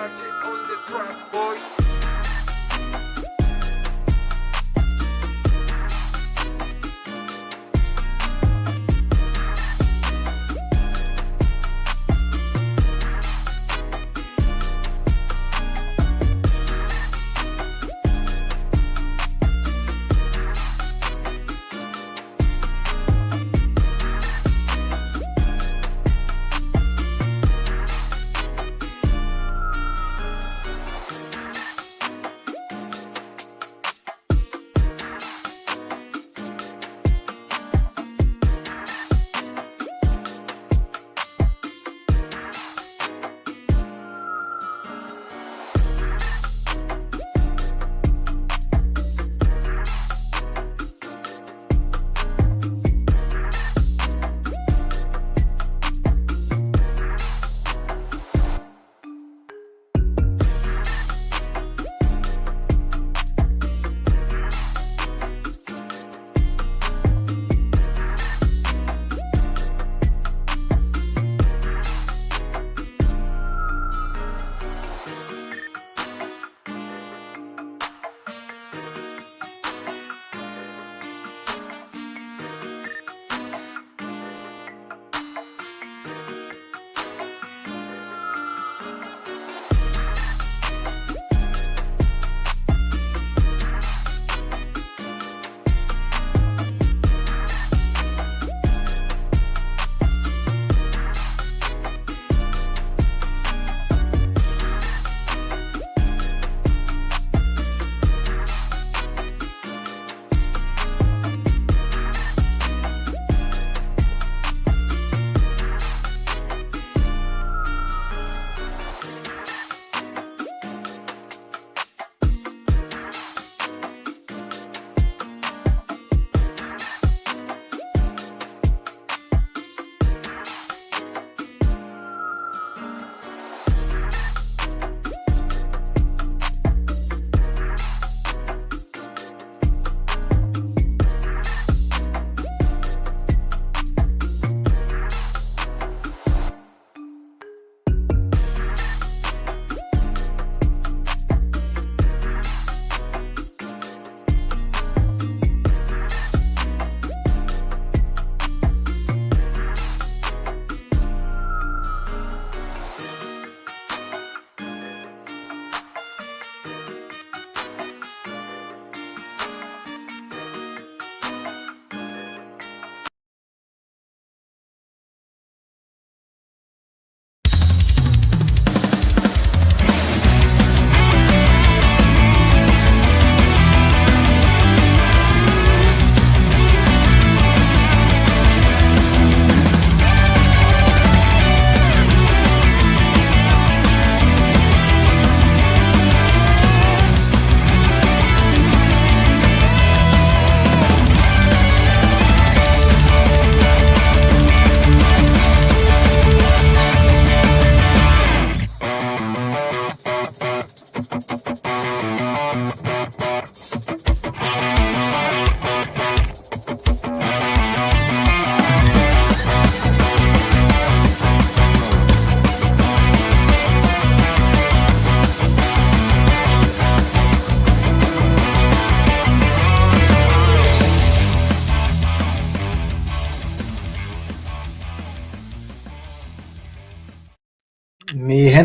Martin on the track, boys.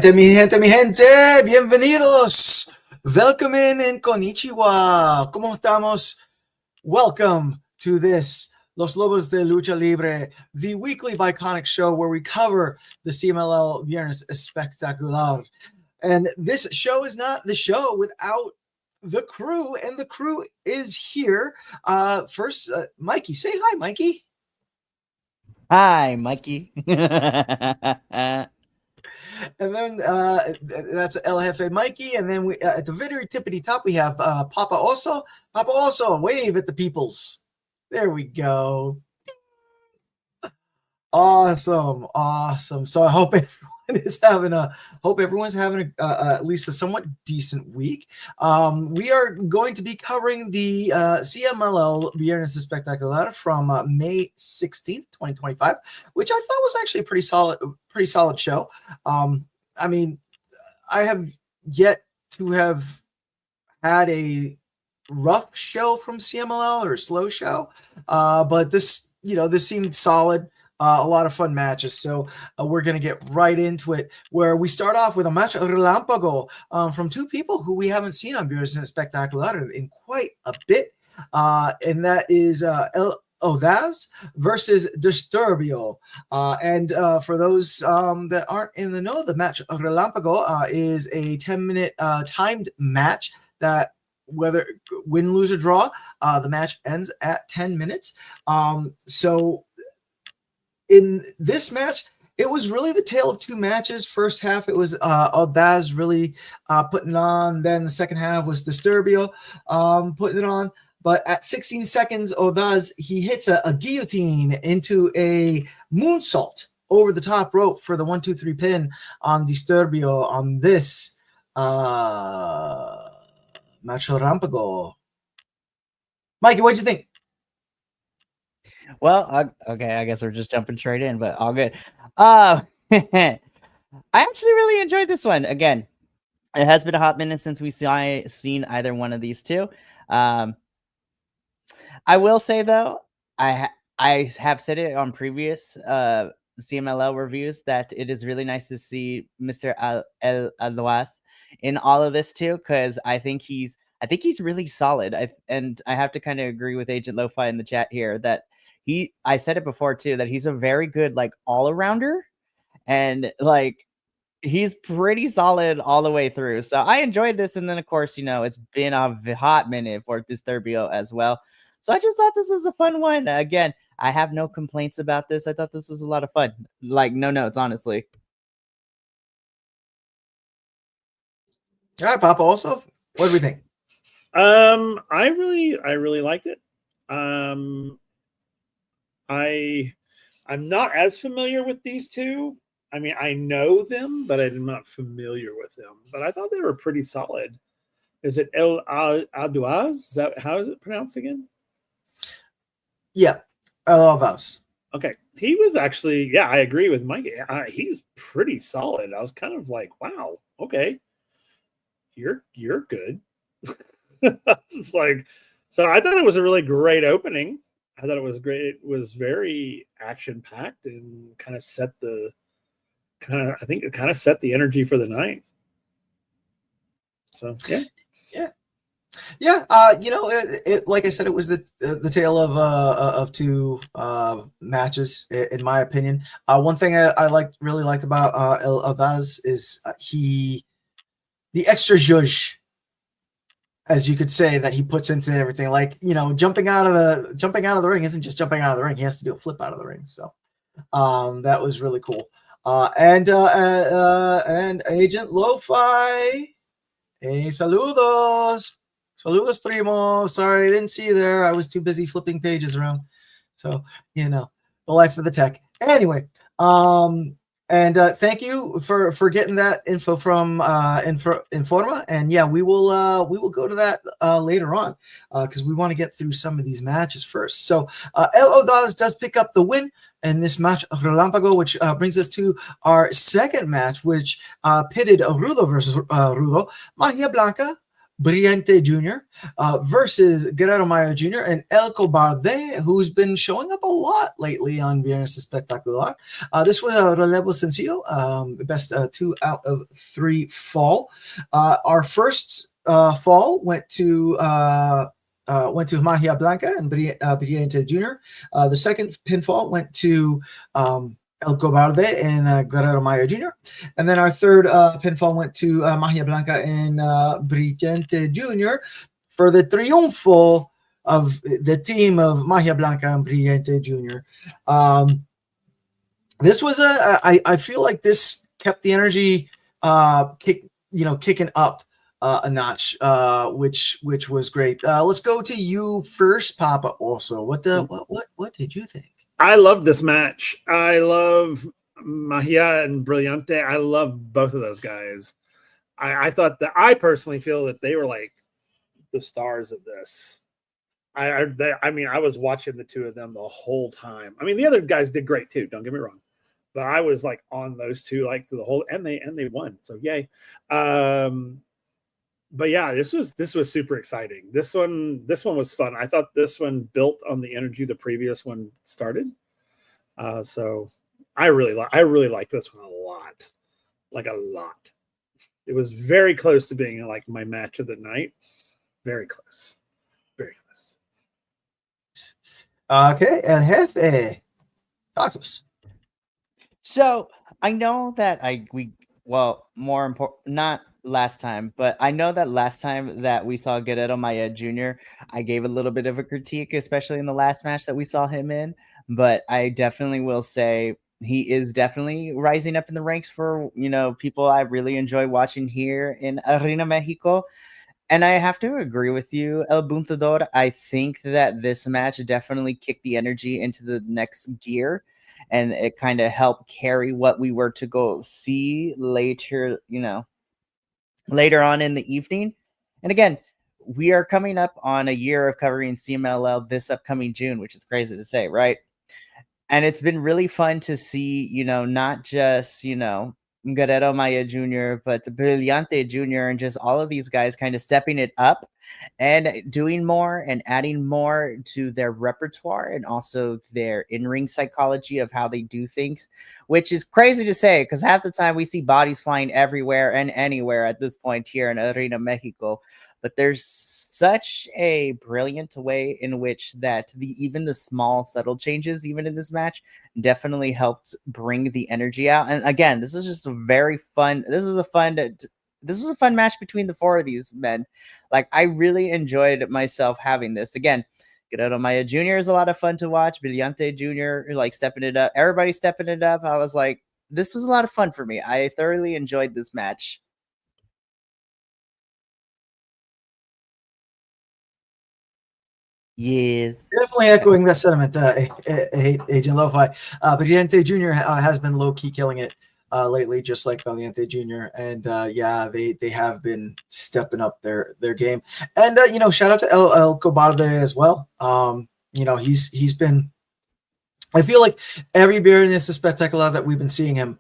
Mi gente, bienvenidos. Welcome in and konnichiwa. ¿Cómo estamos? Welcome to this Los Lobos de Lucha Libre, the weekly Biconic show where we cover the CMLL Viernes Espectacular. And this show is not the show without the crew, and the crew is here. First, Mikey. Say hi, Mikey. Hi, Mikey. And then that's El Jefe Mikey. And then we at the very tippity top, we have Papa Oso. Papa Oso, wave at the peoples. There we go. Awesome. So I hope everyone's having at least a somewhat decent week. We are going to be covering the CMLL Viernes Espectacular from May 16th, 2025, which I thought was actually a pretty solid show. I mean, have yet to have had a rough show from CMLL or a slow show, but this seemed solid. A lot of fun matches, so we're gonna get right into it. Where we start off with a match of Relampago from two people who we haven't seen on Beers and Spectacular in quite a bit, and that is El Odaz versus Disturbio. And for those that aren't in the know, the match of Relampago is a 10-minute timed match that, whether win, lose, or draw, the match ends at 10 minutes. So in this match, it was really the tale of two matches. First half, it was Aldaz really putting it on. Then the second half was Disturbio putting it on. But at 16 seconds, Aldaz, he hits a guillotine into a moonsault over the top rope for the 1-2-3 pin on Disturbio on this Macho Rampago. Mikey, what'd you think? Well, okay, I guess we're just jumping straight in, but all good. I actually really enjoyed this one. Again, it has been a hot minute since we've seen either one of these two. I will say, though, I have said it on previous CMLL reviews that it is really nice to see Mr. El Aldoas in all of this too, because I think he's really solid. I have to kind of agree with Agent Lo-Fi in the chat here that I said it before too, that he's a very good like all-arounder, and like he's pretty solid all the way through. So I enjoyed this, and then of course, it's been a hot minute for Disturbio as well. So I just thought this was a fun one. Again, I have no complaints about this. I thought this was a lot of fun. Like, no notes, honestly. All right, Papa. Also, what do we think? I really liked it. I'm not as familiar with these two. I mean, I know them, but I'm not familiar with them. But I thought they were pretty solid. Is it El Aduaz? Is that how is it pronounced again? Yeah, El Aldoaz. Okay, he was actually, yeah, I agree with Mike. He's pretty solid. I was kind of like, wow, okay, you're good. It's like, so I thought it was a really great opening. I thought it was great. It was very action packed and kind of set the energy for the night. So yeah. Like I said, it was the tale of two matches, in my opinion. One thing I really liked about El Aldaz is the extra zhuzh, as you could say, that he puts into everything. Like, jumping out of the ring isn't just jumping out of the ring. He has to do a flip out of the ring. So that was really cool. And Agent Lo-Fi, hey, saludos, primo. Sorry, I didn't see you there. I was too busy flipping pages around. So, the life of the tech. Anyway, and thank you for getting that info from Informa. And yeah, we will go to that later on because we want to get through some of these matches first. So El Odaz does pick up the win in this match of Relampago, which brings us to our second match, which pitted Rudo versus Rudo, Magia Blanca, Brillante Jr. Versus Guerrero Mayo Jr. and El Cobarde, who's been showing up a lot lately on Viernes Espectacular. This was a relevo sencillo, the best 2 out of 3 fall. Our first fall went to Magia Blanca and Brillante Jr. The second pinfall went to El Cobarde and Guerrero Mayo Jr. And then our third pinfall went to Magia Blanca and Brillante Jr. for the triunfo of the team of Magia Blanca and Brillante Jr. This was I feel like this kept the energy kicking up a notch, which was great. Let's go to you first, Papa. Also, what did you think? I love this match. I love Magia and Brillante. I love both of those guys. I thought that I personally feel that they were like the stars of this. I mean, I was watching the two of them the whole time. I mean, the other guys did great too. Don't get me wrong, but I was like on those two like through the whole, and they won, so yay. But yeah, this was super exciting. This one was fun. I thought this one built on the energy the previous one started. So I really like this one a lot, like a lot. It was very close to being like my match of the night. Very close, very close. Okay, El Jefe, talk to us. So I know that more important, not last time, but I know that last time that we saw Guerrero Maya Jr., I gave a little bit of a critique, especially in the last match that we saw him in. But I definitely will say he is definitely rising up in the ranks for, people I really enjoy watching here in Arena Mexico. And I have to agree with you, El Buntador. I think that this match definitely kicked the energy into the next gear, and it kind of helped carry what we were to go see later, later on in the evening. And again, we are coming up on a year of covering CMLL this upcoming June, which is crazy to say, right? And it's been really fun to see, not just, Guerrero Maya Jr., but Brillante Jr., and just all of these guys kind of stepping it up and doing more and adding more to their repertoire and also their in-ring psychology of how they do things, which is crazy to say because half the time we see bodies flying everywhere and anywhere at this point here in Arena Mexico. But there's such a brilliant way in which that even the small subtle changes, even in this match, definitely helped bring the energy out. And again, this was just a very fun. This was a fun match between the four of these men. Like I really enjoyed myself having this. Again, Guerrero Maya Jr. is a lot of fun to watch. Brillante Jr. like stepping it up. Everybody stepping it up. I was like, this was a lot of fun for me. I thoroughly enjoyed this match. Yes. Definitely echoing that sentiment, Agent Lo-Fi. Valiente Jr. Has been low-key killing it lately, just like Valiente Jr. And yeah, they have been stepping up their game. And shout out to El Cobarde as well. He's been. I feel like every Baroness is Spectacular that we've been seeing him,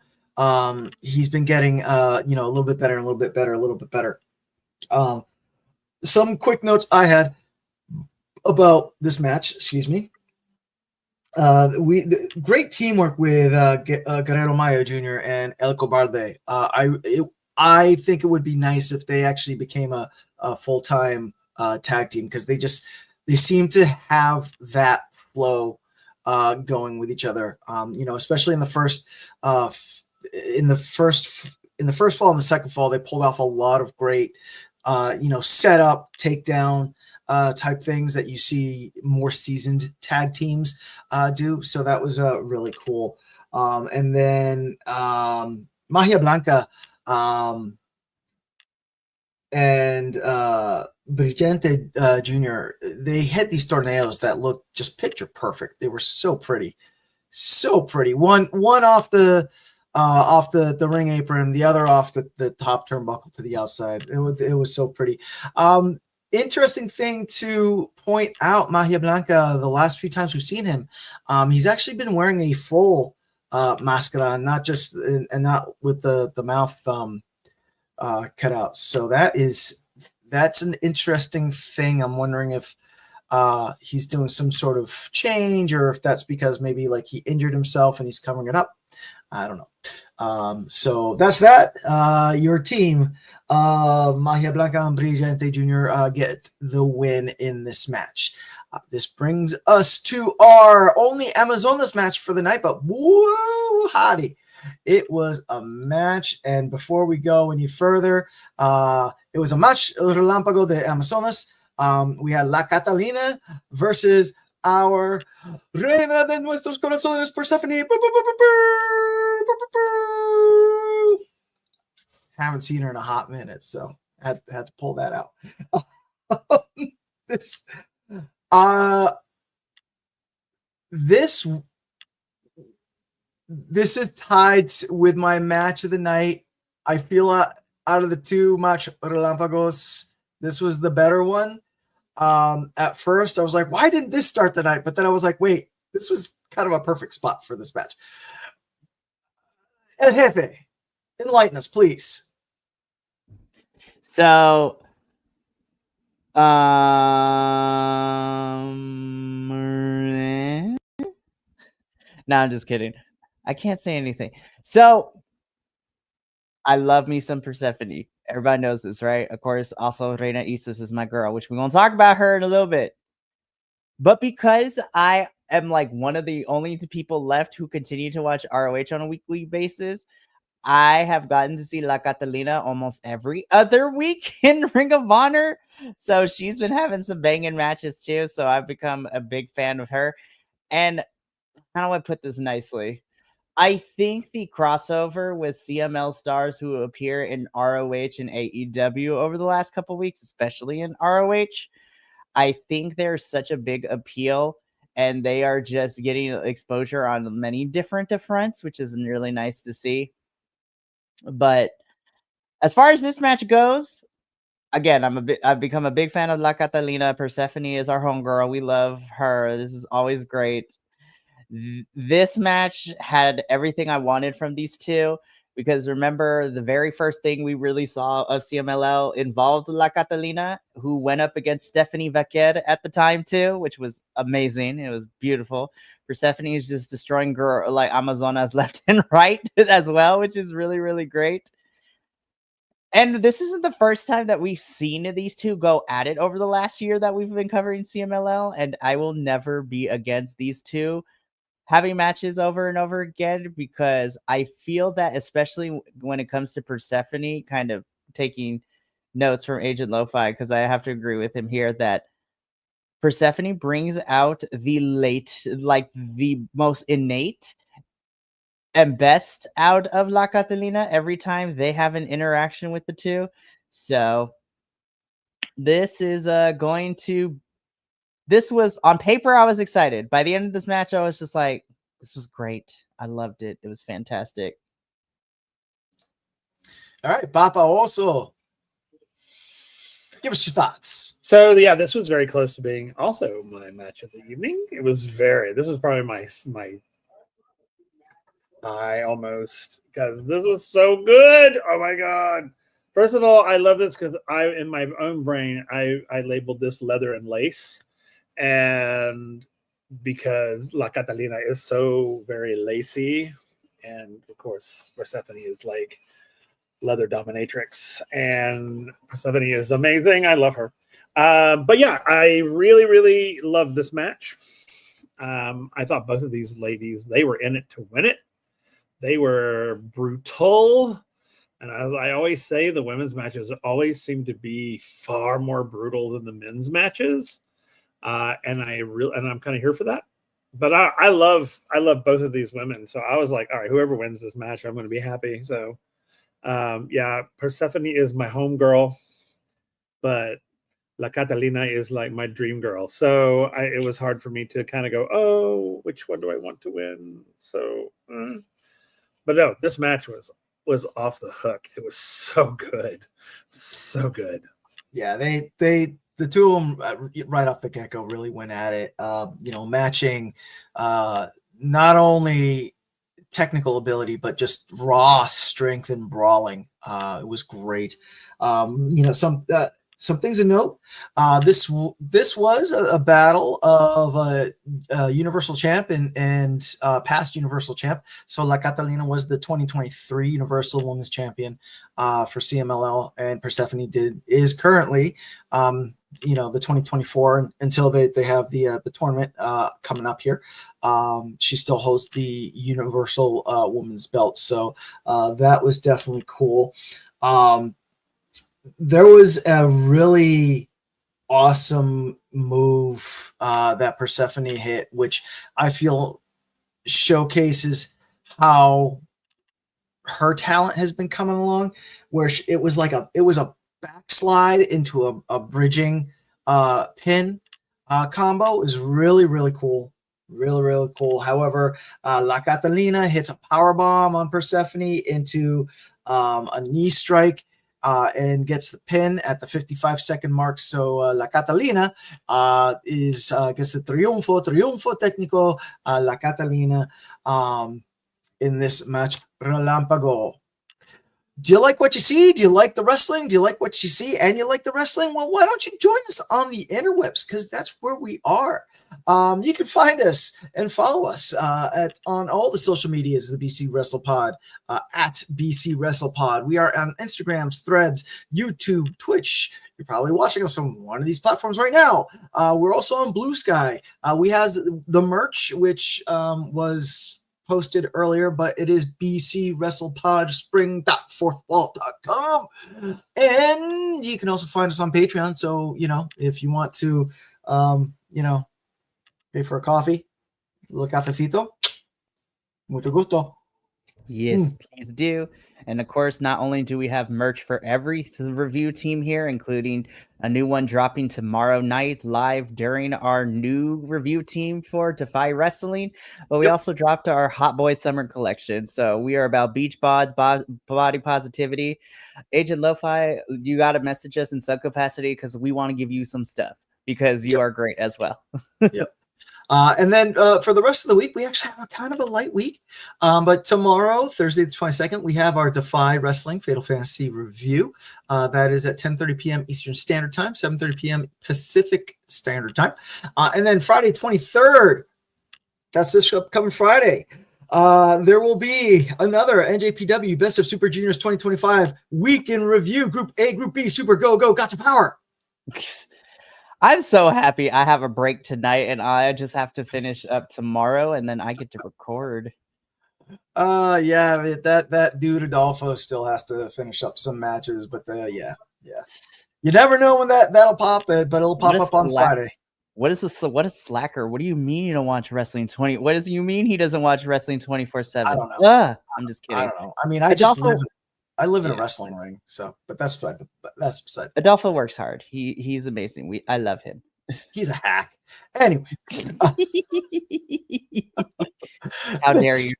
he's been getting a little bit better, a little bit better, a little bit better. Some quick notes I had about this match, excuse me. Great teamwork with Guerrero Maya Jr. and El Cobarde. I think it would be nice if they actually became a full-time tag team because they seem to have that flow going with each other. Especially in the first fall and the second fall, they pulled off a lot of great setup, takedown type things that you see more seasoned tag teams do. So that was really cool. And then Magia Blanca and Brillante Jr., they hit these tornadoes that looked just picture perfect. They were so pretty. So pretty. One off the ring apron, the other off the top turnbuckle to the outside. It was so pretty. Interesting thing to point out, Magia Blanca, the last few times we've seen him, he's actually been wearing a full mascara, not just and not with the mouth cut out. So that's an interesting thing. I'm wondering if he's doing some sort of change, or if that's because maybe like he injured himself and he's covering it up. I don't know. So that's that. Your team, Magia Blanca and Brillante Jr. Get the win in this match. This brings us to our only Amazonas match for the night, but woo, hottie. It was a match, and before we go any further, it was a match, Relámpago de Amazonas. We had La Catalina versus our Reina de Nuestros Corazones, Persephone. Haven't seen her in a hot minute, so had to pull that out. This is tied with my match of the night. I feel out of the two match Relámpagos, this was the better one. At first, I was like, why didn't this start the night? But then I was like, wait, this was kind of a perfect spot for this match. El Jefe, enlighten us, please. So, no, I'm just kidding. I can't say anything. So, I love me some Persephone. Everybody knows this, right? Of course, also Reina Isis is my girl, which we're going to talk about her in a little bit. But because I am like one of the only people left who continue to watch ROH on a weekly basis, I have gotten to see La Catalina almost every other week in Ring of Honor. So she's been having some banging matches too. So I've become a big fan of her. And how do I put this nicely? I think the crossover with CML stars who appear in ROH and AEW over the last couple weeks, especially in ROH, I think there's such a big appeal and they are just getting exposure on many different fronts, which is really nice to see. But as far as this match goes, again, I've become a big fan of La Catalina. Persephone is our homegirl. We love her. This is always great. This match had everything I wanted from these two because remember the very first thing we really saw of CMLL involved La Catalina, who went up against Stephanie Vaquer at the time too, which was amazing. It was beautiful. Persephone is just destroying girl like Amazonas left and right as well, which is really, really great. And this isn't the first time that we've seen these two go at it over the last year that we've been covering CMLL, and I will never be against these two having matches over and over again because I feel that especially when it comes to Persephone, kind of taking notes from Agent Lo-Fi, because I have to agree with him here that Persephone brings out the most innate and best out of La Catalina every time they have an interaction with the two. So this is this was on paper. I was excited. By the end of this match, I was just like, this was great. I loved it. It was fantastic. All right, Papa, also give us your thoughts. So yeah, this was very close to being also my match of the evening. This was probably my almost, because this was so good. Oh my god. First of all, I love this because in my own brain, I labeled this leather and lace. And because La Catalina is so very lacy, and of course Persephone is like leather dominatrix, and Persephone is amazing. I love her. But yeah, I really, really love this match. I thought both of these ladies, they were in it to win it. They were brutal. And as I always say, the women's matches always seem to be far more brutal than the men's matches. And I'm kind of here for that. But I love both of these women. So I was like, all right, whoever wins this match, I'm going to be happy. So yeah, Persephone is my home girl, but La Catalina is like my dream girl. So it was hard for me to kind of go, oh, which one do I want to win? So, but no, this match was off the hook. It was so good, so good. Yeah, the two of them right off the get-go really went at it. Matching not only technical ability but just raw strength and brawling. It was great. Some things to note. This was a battle of a Universal Champ and past Universal Champ. So La Catalina was the 2023 Universal Women's Champion for CMLL, and Persephone is currently the 2024 until they have the tournament coming up here. She still holds the Universal Women's belt, so that was definitely cool. There was a really awesome move that Persephone hit, which I feel showcases how her talent has been coming along, where it was a backslide into a bridging pin combo. Is really, really cool. Really, really cool. However, La Catalina hits a power bomb on Persephone into a knee strike and gets the pin at the 55-second mark. So La Catalina gets the triunfo técnico. La Catalina in this match. Relampago. Do you like what you see? Do you like the wrestling? Do you like what you see and you like the wrestling? Well, why don't you join us on the interwebs? Because that's where we are. You can find us and follow us on all the social medias, the BC WrestlePod, at BC WrestlePod. We are on Instagrams, Threads, YouTube, Twitch. You're probably watching us on one of these platforms right now. We're also on Blue Sky. We have the merch, which was posted earlier, but it is BC WrestlePod spring.fourthwall.com. And you can also find us on Patreon. So, if you want to, pay for a coffee, little cafecito, mucho gusto. Yes, please do. And of course, not only do we have merch for every review team here, including a new one dropping tomorrow night live during our new review team for Defy Wrestling, but we also dropped our Hot Boy Summer Collection. So we are about beach bods, body positivity. Agent Lo-Fi, you got to message us in sub capacity because we want to give you some stuff because you are great as well. Yep. And then for the rest of the week, we actually have kind of a light week. But tomorrow, Thursday the 22nd, we have our Defy Wrestling Fatal Fantasy review. That is at 10:30 p.m. Eastern Standard Time, 7:30 p.m. Pacific Standard Time. And then Friday 23rd, that's this upcoming Friday, there will be another NJPW Best of Super Juniors 2025 week in review. Group A, Group B, Super Go Go, Got to Power. I'm so happy I have a break tonight and I just have to finish up tomorrow and then I get to record. Yeah, that dude Adolfo still has to finish up some matches, but yeah. You never know when that'll pop, but it'll pop up on Friday. What is slacker? What do you mean you don't watch wrestling 20? What does you mean he doesn't watch wrestling 24/7? I don't know. I'm just kidding. I don't know. I mean, I live in a wrestling ring, so but that's beside. Adolfo works hard. He's amazing. I love him. He's a hack. Anyway. How dare you?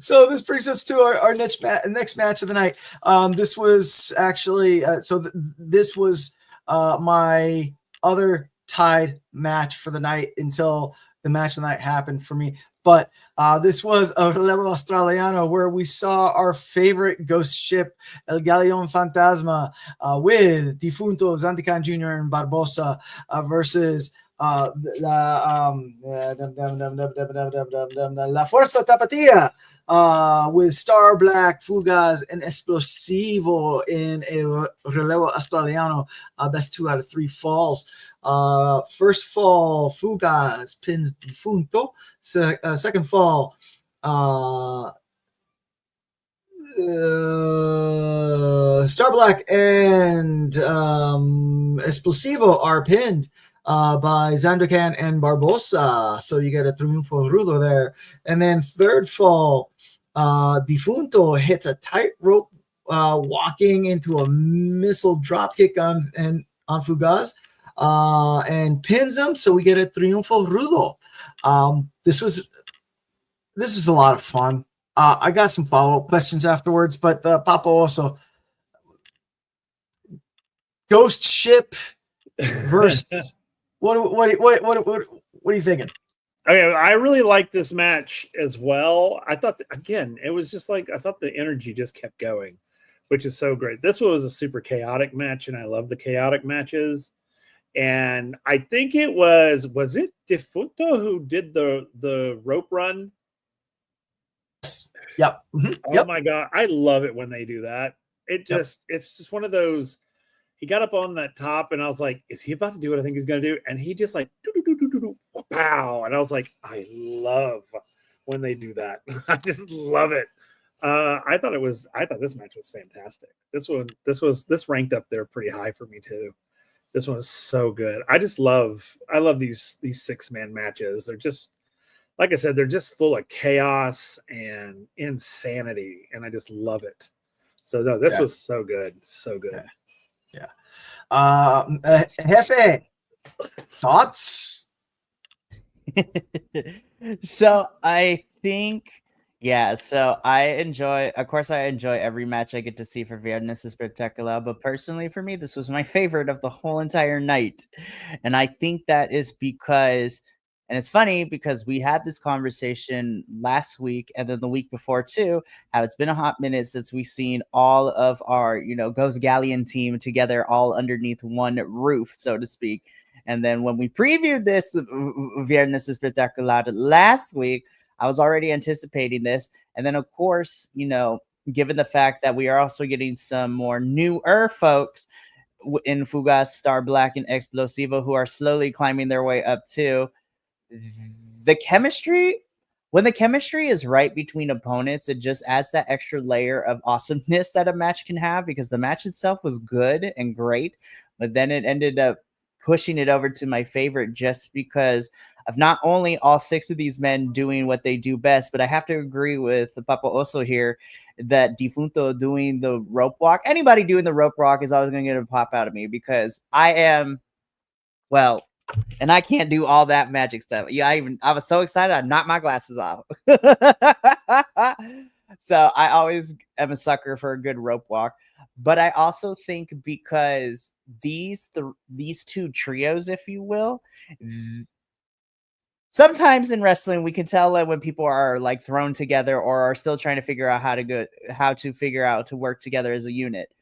So this brings us to our next match of the night. This was actually this was my other tied match for the night until the match of the night happened for me. But this was a Relevo Australiano where we saw our favorite ghost ship, El Galeon Fantasma, with Difunto, Zantican Jr., and Barbosa versus La Fuerza Tapatía with Star Black, Fugaz, and Explosivo in a Relevo Australiano, best 2 out of 3 falls. First fall, Fugaz pins Difunto. Second fall, Star Black and Explosivo are pinned by Zandokan and Barbosa. So you get a triunfo rudo there. And then third fall, Difunto hits a tightrope walking into a missile dropkick on Fugaz. And pins him, so we get a triunfo rudo. This was a lot of fun. I got some follow-up questions afterwards, but Papa also ghost ship versus what are you thinking? Okay, I really like this match as well. I thought it was just like I thought the energy just kept going, which is so great. This was a super chaotic match, and I love the chaotic matches. And I think it was it Difunto who did the rope run? Yep. Mm-hmm. Oh my God. I love it when they do that. It's just one of those, he got up on that top and I was like, is he about to do what I think he's going to do? And he just like, pow. And I was like, I love when they do that. I just love it. I thought this match was fantastic. This ranked up there pretty high for me too. This one is so good. I love these 6-man matches. They're just, like I said, they're just full of chaos and insanity, and I just love it. So no, this was so good, so good. Yeah. Jefe, thoughts? So I think. Yeah, so I enjoy every match I get to see for Viernes Espectacular, but personally for me, this was my favorite of the whole entire night. And I think that is because, And it's funny because we had this conversation last week and then the week before too, how it's been a hot minute since we've seen all of our, Ghost Galleon team together all underneath one roof, so to speak. And then when we previewed this Viernes Espectacular last week, I was already anticipating this. And then, of course, given the fact that we are also getting some more newer folks in Fugas, Star Black, and Explosivo who are slowly climbing their way up too, the chemistry, when the chemistry is right between opponents, it just adds that extra layer of awesomeness that a match can have, because the match itself was good and great, but then it ended up pushing it over to my favorite just because of not only all 6 of these men doing what they do best, but I have to agree with Papa Oso here that Difunto doing the rope walk, anybody doing the rope walk is always going to get a pop out of me, because I am, well, and I can't do all that magic stuff. Yeah, I was so excited I knocked my glasses off. So I always am a sucker for a good rope walk. But I also think because these 2 trios, if you will, sometimes in wrestling we can tell when people are like thrown together or are still trying to figure out how to figure out to work together as a unit.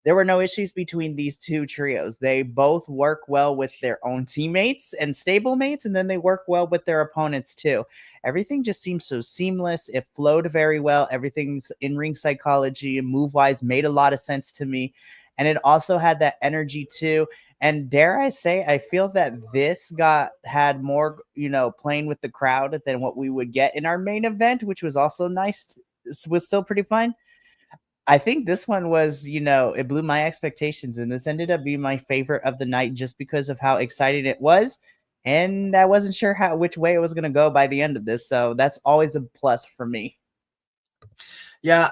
There were no issues between these 2 trios. They both work well with their own teammates and stablemates, and then they work well with their opponents too. Everything just seemed so seamless. It flowed very well. Everything's in-ring psychology and move-wise made a lot of sense to me. And it also had that energy too. And dare I say, I feel that this had more, playing with the crowd than what we would get in our main event, which was also nice. Was still pretty fun. I think this one was, it blew my expectations, and this ended up being my favorite of the night just because of how exciting it was. And I wasn't sure which way it was going to go by the end of this. So that's always a plus for me. Yeah,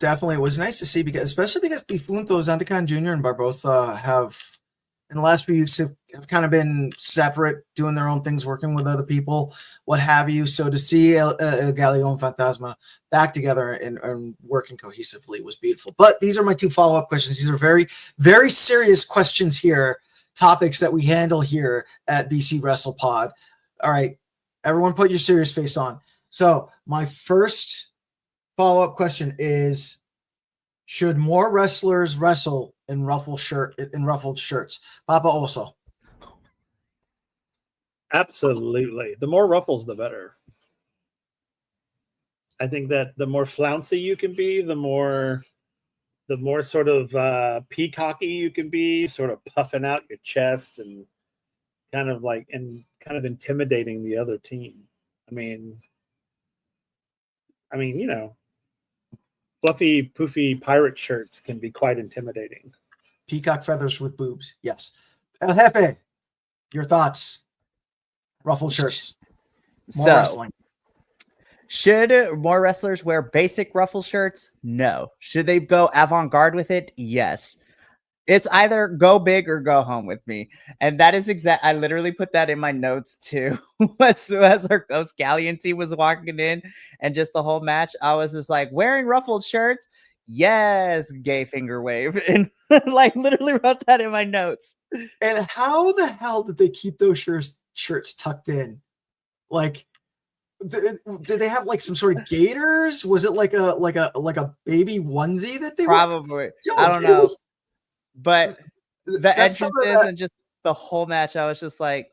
definitely. It was nice to see, especially because Difunto, Zantacan Jr. and Barbosa have, in the last few weeks, have kind of been separate, doing their own things, working with other people, what have you. So to see Galeon Fantasma back together and working cohesively was beautiful. But these are my 2 follow-up questions. These are very, very serious questions here, topics that we handle here at BC WrestlePod. All right, everyone put your serious face on. So my first follow-up question is, should more wrestlers wrestle in ruffled shirts? Papa Oso. Absolutely. The more ruffles, the better. I think that the more flouncy you can be, the more sort of peacocky you can be, sort of puffing out your chest and kind of intimidating the other team. I mean, fluffy, poofy pirate shirts can be quite intimidating. Peacock feathers with boobs. Yes. El Jefe, your thoughts? Ruffled shirts. More wrestling. Should more wrestlers wear basic ruffle shirts? No. Should they go avant-garde with it? Yes. It's either go big or go home with me. And that is I literally put that in my notes too. as our Ghost Galleon team was walking in and just the whole match, I was just like, wearing ruffled shirts? Yes, gay finger wave. And literally wrote that in my notes. And how the hell did they keep those shirts tucked in? Did they have some sort of gaiters? Was it like a baby onesie that they probably? I don't know. But the entrances and just the whole match, I was just like,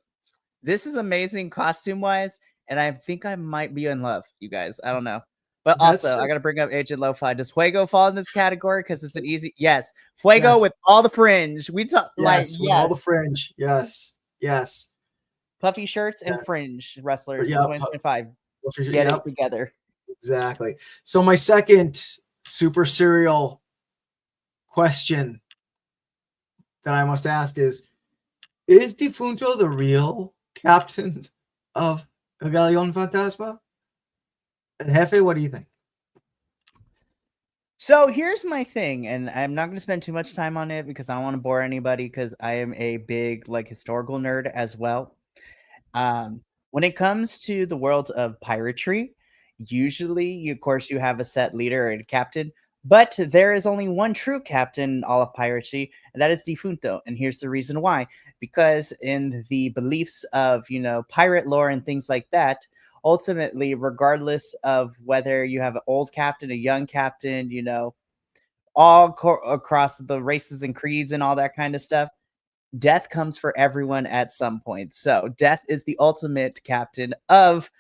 this is amazing costume-wise, and I think I might be in love, you guys. I don't know. But also, I got to bring up Agent Lo-Fi. Does Fuego fall in this category? Because it's an easy... Yes. Fuego with all the fringe. We talk with all the fringe. Yes. Yes. Puffy shirts and fringe wrestlers in 2025. Get it together. Exactly. So my second super serial question that I must ask is Difunto the real captain of Galeon Fantasma? And Jefe, what do you think? So here's my thing, and I'm not going to spend too much time on it because I don't want to bore anybody, because I am a big historical nerd as well. When it comes to the world of piratry, usually, of course, you have a set leader and a captain, But there is only one true captain in all of piracy, and that is Defunto. And here's the reason why. Because in the beliefs of, pirate lore and things like that, ultimately, regardless of whether you have an old captain, a young captain, across the races and creeds and all that kind of stuff, death comes for everyone at some point. So death is the ultimate captain of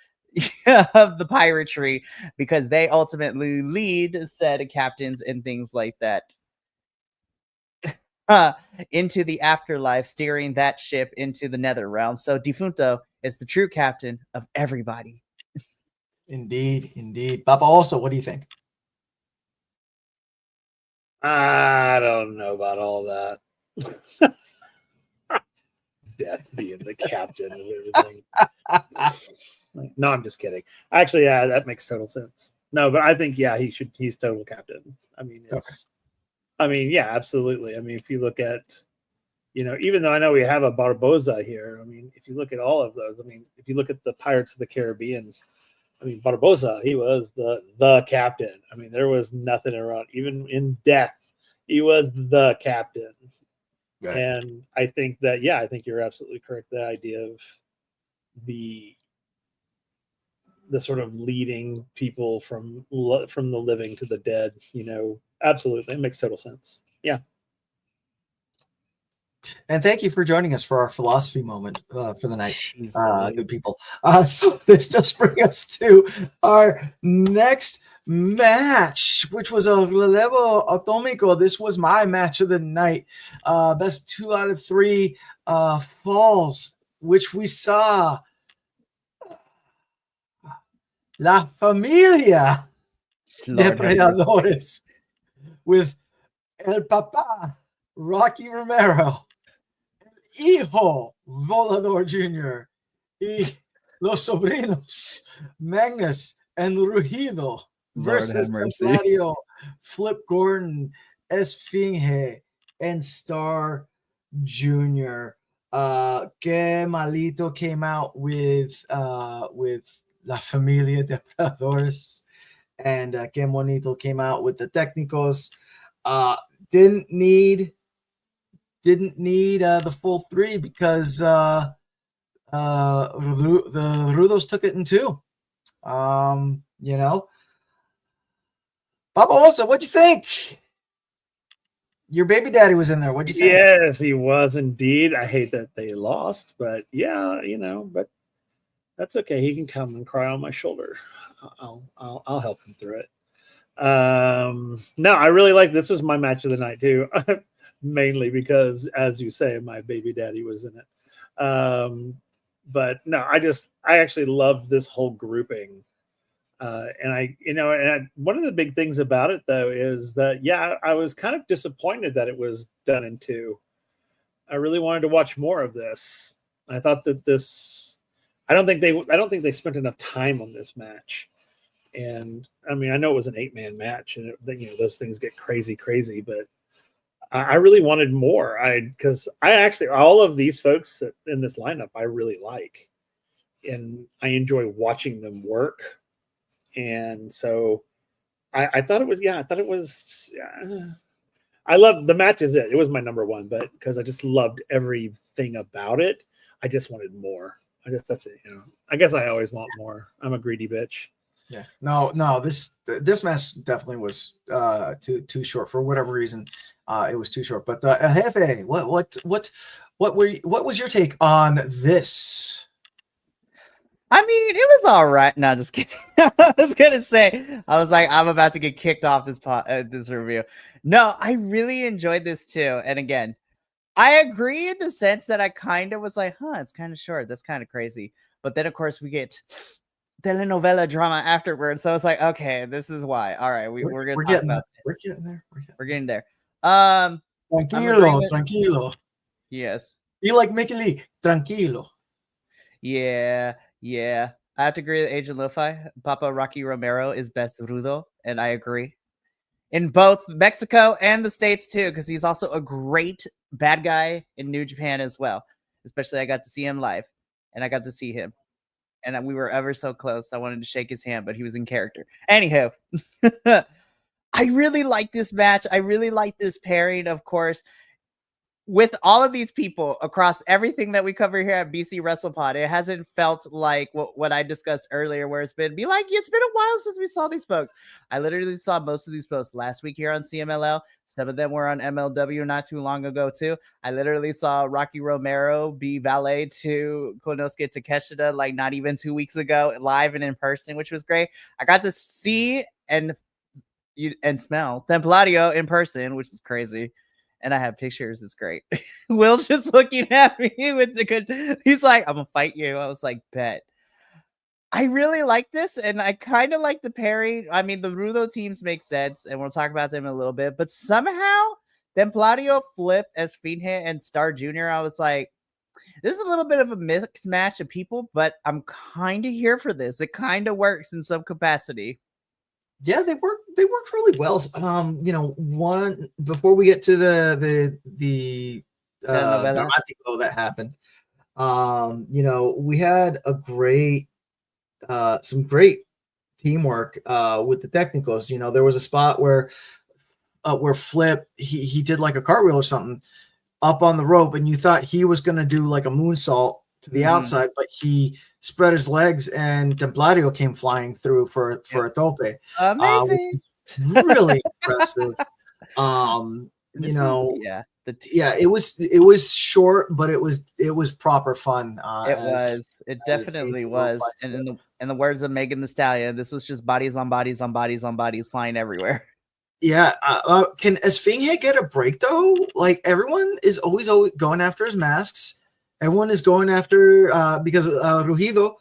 of the piratery, because they ultimately lead said captains and things like that into the afterlife, steering that ship into the nether realm. So Defunto is the true captain of everybody. Indeed, indeed. Papa, also, what do you think? I don't know about all that. Death being the captain of everything. No, I'm just kidding. Actually, yeah, that makes total sense. No, but I think he's total captain. I mean, yeah, absolutely. I mean, if you look at, even though I know we have a Barbosa here, I mean, if you look at all of those, I mean, if you look at the Pirates of the Caribbean, I mean, Barbosa, he was the captain. I mean, there was nothing around. Even in death, he was the captain. Right. And I think that, I think you're absolutely correct. The idea of the sort of leading people from the living to the dead, absolutely, it makes total sense. Yeah. And thank you for joining us for our philosophy moment for the night, good people. So this does bring us to our next match, which was a Relevo Atomico. This was my match of the night. Best 2 out of 3 falls, which we saw La Familia Depredadores with El Papa Rocky Romero, Hijo Volador Jr., y Los Sobrinos Magnus and Rugido versus Templario, Flip Gordon, Esfinge, and Star Jr. Que Malito came out with La Familia Depredadores, and Que Monito came out with the Técnicos. Didn't need the full 3 because the Rudos took it in 2. Papa, also, what'd you think? Your baby daddy was in there. What'd you think? Yes, he was indeed. I hate that they lost, but but that's okay. He can come and cry on my shoulder. I'll help him through it. No, I really like this. Was my match of the night too. Mainly because, as you say, my baby daddy was in it. But no, I actually love this whole grouping. And one of the big things about it though is that, I was kind of disappointed that it was done in 2. I really wanted to watch more of this. I thought that I don't think they spent enough time on this match. And I mean, I know it was an 8-man match, and those things get crazy, but I really wanted more. Because I actually, all of these folks in this lineup, I really like, and I enjoy watching them work. And so I thought it was, I loved the match. It was my number 1, but because I just loved everything about it, I just wanted more. I guess that's it. I guess I always want more. I'm a greedy bitch. Yeah. No. This match definitely was too short for whatever reason. It was too short. But Jefe, what was your take on this? I mean, it was all right. No, just kidding. I was gonna say, I was like, I'm about to get kicked off this review. No, I really enjoyed this too. And again, I agree in the sense that I kind of was like, it's kind of short. That's kind of crazy. But then, of course, we get telenovela drama afterwards. So it's like, okay, this is why. All right, we're gonna talk about it. We're getting there. Tranquilo. Yes. You like Mickey Lee? Tranquilo. Yeah. I have to agree with Agent Lo-Fi. Papa Rocky Romero is best Rudo, and I agree. In both Mexico and the States too, because he's also a great bad guy in New Japan as well. Especially I got to see him live, and I got to see him. And we were ever so close. I wanted to shake his hand, but he was in character. Anywho, I really like this match. I really like this pairing, of course. With all of these people across everything that we cover here at BC WrestlePod, it hasn't felt like what I discussed earlier, where it's been a while since we saw these folks. I literally saw most of these posts last week here on CMLL. Some of them were on MLW not too long ago too. I literally saw Rocky Romero be valet to Konosuke Takeshita like not even 2 weeks ago, live and in person, which was great. I got to see and smell Templario in person, which is crazy. And I have pictures. It's great. Will's just looking at me with the good. He's like, I'm gonna fight you. I was like, bet. I really like this, and I kind of like the pairing. I mean, the Rudo teams make sense, and we'll talk about them in a little bit. But somehow, Templario, Flip as Fiendhit and Star Jr. I was like, this is a little bit of a mixed match of people, but I'm kind of here for this. It kind of works in some capacity. Yeah, they work really well. One before we get to the Dramático that happened, we had a great some great teamwork with the technicals. There was a spot where Flip he did like a cartwheel or something up on the rope, and you thought he was gonna do like a moonsault to the outside, but he spread his legs and Templario came flying through for a tope. Amazing. Really impressive. It was short, but it was proper fun. It definitely was. And in the words of Megan Thee Stallion, this was just bodies on bodies on bodies on bodies flying everywhere. Yeah, can Esfinge get a break though? Like everyone is always going after his masks. Everyone is going after because Rugido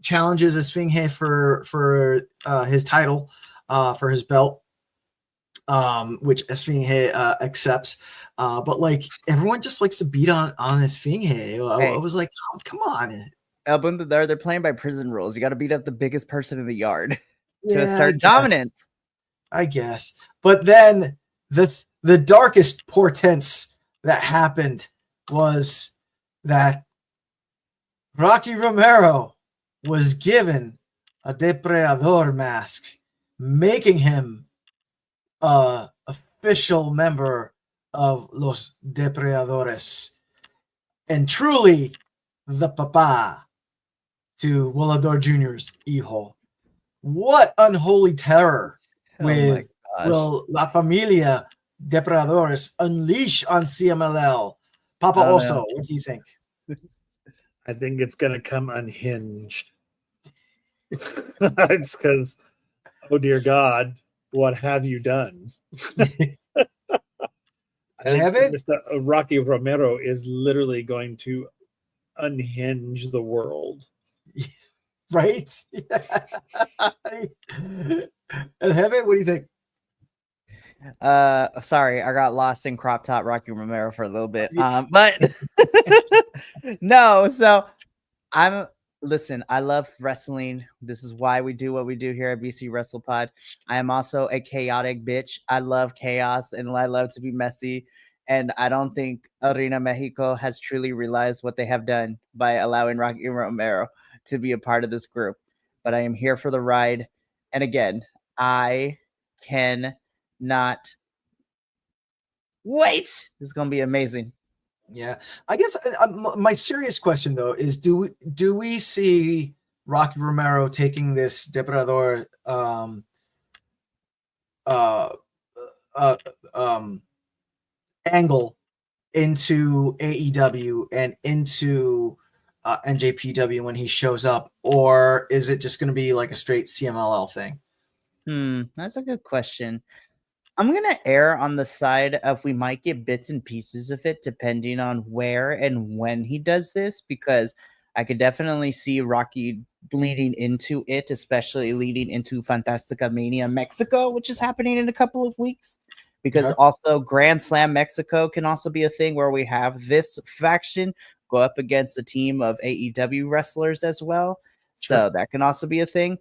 challenges Esfinge for his title, for his belt, which Esfinge accepts. But like everyone just likes to beat on Esfinge. I was like, oh, come on. They're playing by prison rules. You got to beat up the biggest person in the yard to assert dominance. I guess. But then the darkest portents that happened was that Rocky Romero was given a Depredador mask, making him an official member of Los Depredadores, and truly the papa to Volador Jr.'s hijo. What unholy terror will La Familia Depredadores unleash on CMLL? Papa Oso, what do you think? I think it's going to come unhinged. It's because, oh dear God, what have you done? I think Mr. Rocky Romero is literally going to unhinge the world. Right? What do you think? Sorry, I got lost in crop top Rocky Romero for a little bit. But no, so listen, I love wrestling. This is why we do what we do here at BC WrestlePod. I am also a chaotic bitch. I love chaos and I love to be messy. And I don't think Arena Mexico has truly realized what they have done by allowing Rocky Romero to be a part of this group. But I am here for the ride. And again, I cannot wait. This is going to be amazing. Yeah, I guess my serious question though is: do we see Rocky Romero taking this Depredador angle into AEW and into NJPW when he shows up, or is it just going to be like a straight CMLL thing? That's a good question. I'm going to err on the side of we might get bits and pieces of it depending on where and when he does this, because I could definitely see Rocky bleeding into it, especially leading into Fantastica Mania Mexico, which is happening in a couple of weeks. Because also Grand Slam Mexico can also be a thing where we have this faction go up against a team of AEW wrestlers as well. Sure. So that can also be a thing.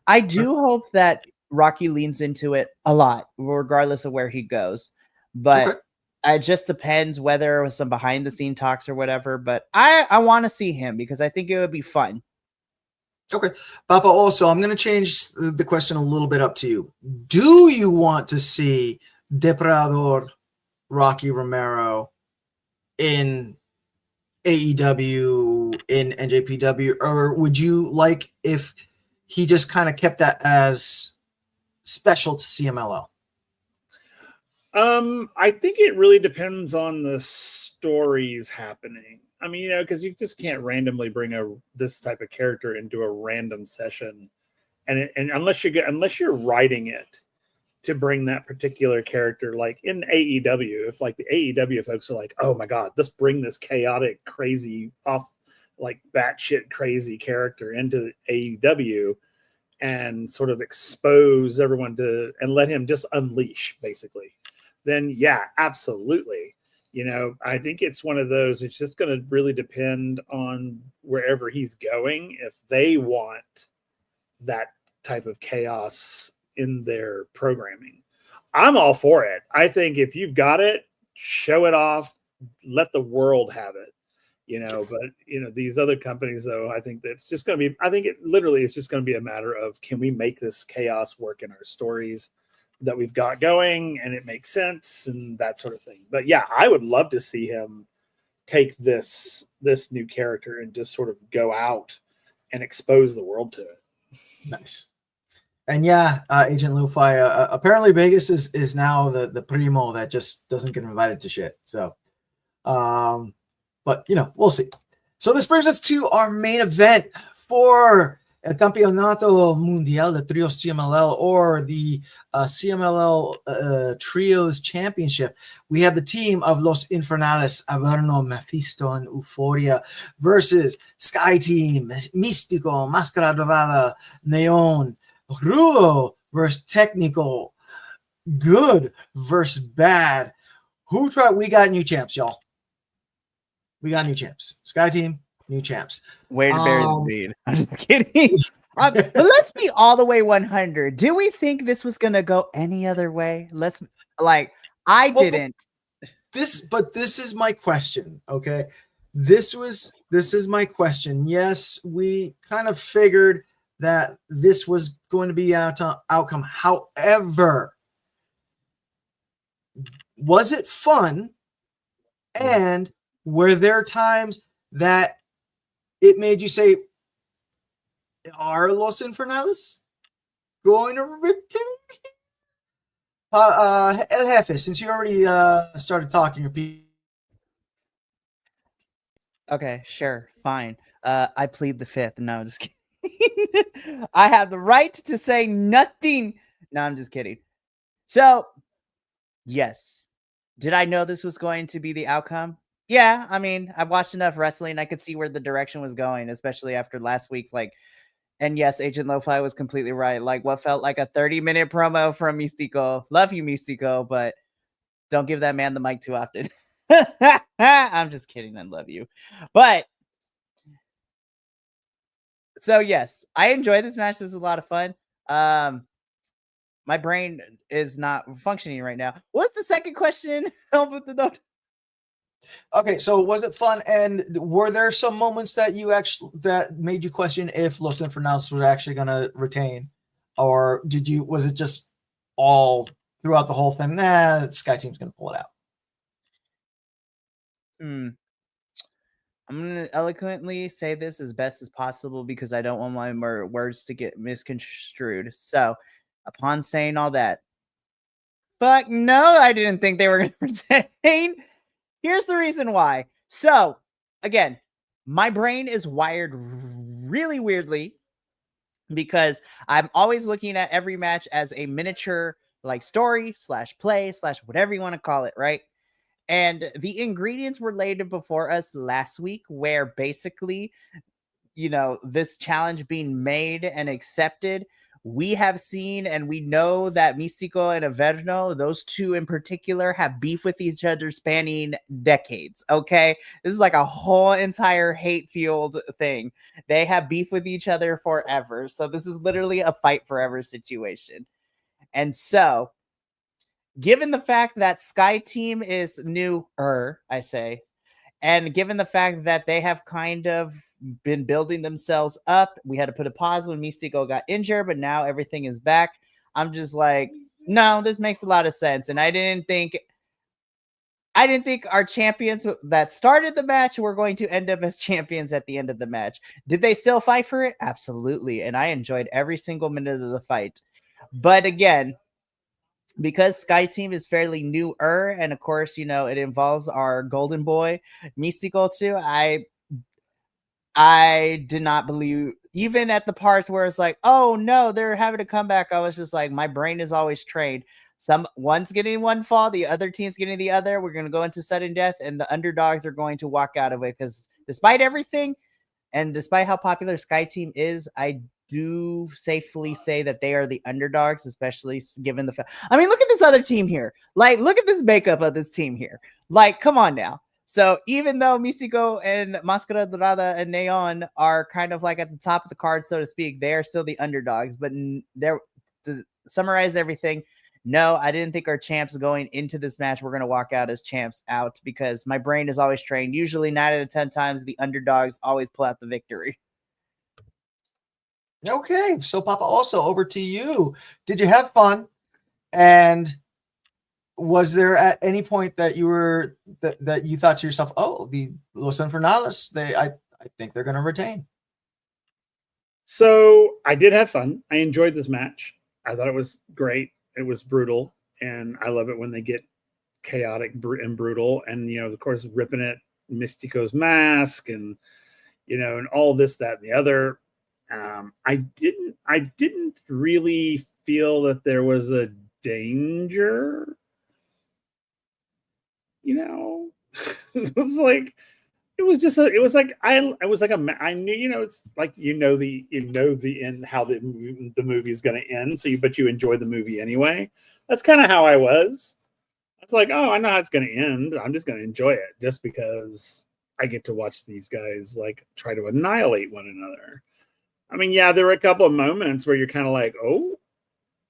I do hope that Rocky leans into it a lot, regardless of where he goes. But it just depends whether with some behind the scene talks or whatever. But I want to see him because I think it would be fun. Okay. Papa, also, I'm going to change the question a little bit up to you. Do you want to see Depredador Rocky Romero in AEW, in NJPW, or would you like if he just kind of kept that as special to CMLL? I think it really depends on the stories happening. I mean, because you just can't randomly bring this type of character into a random session, and unless you're writing it to bring that particular character, like in AEW, if like the AEW folks are like, oh my god, let's bring this chaotic, crazy, off like batshit crazy character into AEW and sort of expose everyone to and let him just unleash basically, then yeah, absolutely. I think it's one of those, it's just going to really depend on wherever he's going. If they want that type of chaos in their programming, I'm all for it. I think if you've got it, show it off, let the world have it. But these other companies, though, I think that's just going to be, I think it literally is just going to be a matter of, can we make this chaos work in our stories that we've got going and it makes sense and that sort of thing. But yeah, I would love to see him take this new character and just sort of go out and expose the world to it. Nice. And yeah, Agent Lufi, apparently Vegas is now the primo that just doesn't get invited to shit. So, but we'll see. So this brings us to our main event for El Campeonato Mundial de Trios CMLL, or the CMLL Trios Championship. We have the team of Los Infernales, Averno, Mephisto, and Euphoria versus Sky Team, Místico, Máscara Dorada, Neon, Rudo versus Technical, Good versus Bad. We got new champs, y'all. We got new champs. Sky Team, new champs. Way to bury the lead. I'm just kidding. But let's be all the way 100. Do we think this was gonna go any other way? I didn't. But this is my question. Okay, this is my question. Yes, we kind of figured that this was going to be outcome. However, was it fun? And were there times that it made you say, are Los Infernales going to retain? El Jefe, since you already started talking, your Okay, sure, fine. I plead the fifth. No, I'm just kidding. I have the right to say nothing. No, I'm just kidding. So, yes. Did I know this was going to be the outcome? Yeah, I mean, I've watched enough wrestling. I could see where the direction was going, especially after last week's and yes, Agent Lo-Fi was completely right. Like what felt like a 30-minute promo from Místico. Love you, Místico, but don't give that man the mic too often. I'm just kidding. I love you. But so yes, I enjoyed this match. This was a lot of fun. My brain is not functioning right now. What's the second question? Help with the note. Okay, so was it fun? And were there some moments that that made you question if Los Infernales were actually going to retain, or was it just all throughout the whole thing? Nah, Sky Team's going to pull it out. I'm going to eloquently say this as best as possible because I don't want my words to get misconstrued. So, upon saying all that, fuck no, I didn't think they were going to retain. Here's the reason why. So, again, my brain is wired really weirdly because I'm always looking at every match as a miniature story / play / whatever you want to call it, right? And the ingredients were laid before us last week, where basically, this challenge being made and accepted, we have seen and we know that Místico and Averno, those two in particular, have beef with each other spanning decades. Okay, this is like a whole entire hate-fueled thing. They have beef with each other forever. So this is literally a fight forever situation. And so, given the fact that Sky Team is newer, I say, and given the fact that they have kind of been building themselves up. We had to put a pause when Mystico got injured, but now everything is back. I'm just like, no, this makes a lot of sense. And I didn't think our champions that started the match were going to end up as champions at the end of the match. Did they still fight for it? Absolutely. And I enjoyed every single minute of the fight. But again, because Sky Team is fairly newer, and of course, it involves our golden boy, Mystico too, I did not believe, even at the parts where it's like, oh no, they're having to come back. I was just like, my brain is always trained. One's getting one fall, the other team's getting the other. We're going to go into sudden death, and the underdogs are going to walk out of it. Because despite everything, and despite how popular Sky Team is, I do safely say that they are the underdogs, especially given the fact. I mean, look at this other team here. Like, look at this makeup of this team here. Like, come on now. So even though Mystico and Mascara Dorada and Neon are kind of like at the top of the card, so to speak, they are still the underdogs. But to summarize everything, no, I didn't think our champs going into this match were going to walk out as champs out, because my brain is always trained. Usually 9 out of 10 times, the underdogs always pull out the victory. Okay, so Papa, also over to you. Did you have fun? And was there at any point that you were that you thought to yourself, "Oh, the Los Infernales, I think they're going to retain"? So I did have fun. I enjoyed this match. I thought it was great. It was brutal, and I love it when they get chaotic and brutal. And of course, ripping at Mystico's mask, and and all this, that, and the other. I didn't really feel that there was a danger. It was like, I knew, it's like, the end, how the movie is going to end. But you enjoy the movie anyway. That's kind of how I was. It's like, oh, I know how it's going to end. I'm just going to enjoy it just because I get to watch these guys like try to annihilate one another. I mean, yeah, there were a couple of moments where you're kind of like, oh,